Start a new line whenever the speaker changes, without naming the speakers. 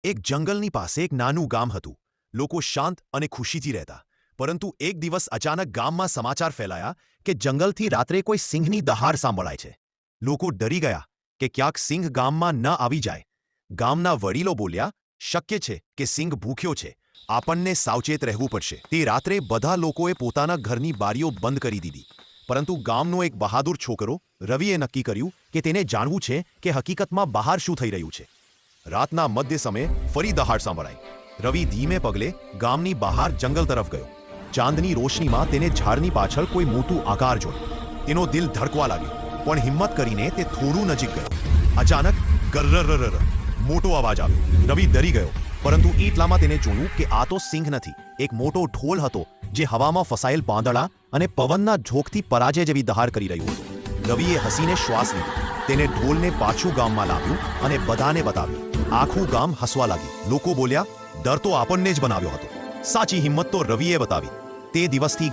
એક જંગલની પાસે એક નાનું ગામ હતું. લોકો શાંત અને ખુશીથી રહેતા. પરંતુ એક દિવસ અચાનક ગામમાં સમાચાર ફેલાયા કે જંગલથી રાત્રે કોઈ સિંહની દહાડ સાંભળાય છે. લોકો ડરી ગયા કે ક્યાંક સિંહ ગામમાં ન આવી જાય. ગામના વડીલો બોલ્યા, શક્ય છે કે સિંહ ભૂખ્યો છે, આપણને સાવચેત રહેવું પડશે. તે રાત્રે બધા લોકોએ પોતાના ઘરની બારીઓ બંધ કરી દીધી. પરંતુ ગામનો એક બહાદુર છોકરો રવિએ નક્કી કર્યું કે તેને જાણવું છે કે હકીકતમાં બહાર શું થઈ રહ્યું છે. રાતના મધ્ય સમયે ફરી દહાડ સાંભળાઈ. રવિ ધીમે પગલે ગામની બહાર જંગલ તરફ ગયો. ચાંદની રોશનીમાં તેને ઝાડની પાછળ કોઈ મોટું આકાર જોયું. તેનો દિલ ધડકવા લાગ્યો, પણ હિંમત કરીને તે થોડું નજીક ગયો. અચાનક ગર્રરરર મોટો અવાજ આવ્યો. રવિ ડરી ગયો, પરંતુ એટલામાં તેને જોયું કે આ તો સિંહ નથી, એક મોટો ઢોલ હતો જે હવામાં ફસાયેલ પાંદડા અને પવનના ઝોકથી પરાજય જેવી દહાડ કરી રહ્યું હતું. રવિએ હસીને શ્વાસ લીધો. તેને ઢોલને પાછું ગામમાં લાવ્યું અને બધાને બતાવ્યું. આખું ગામ હસવા લાગ્યું. લોકો બોલ્યા, ડર તો આપણને જ બનાવ્યો હતો, સાચી હિંમત તો રવિએ બતાવી. તે દિવસથી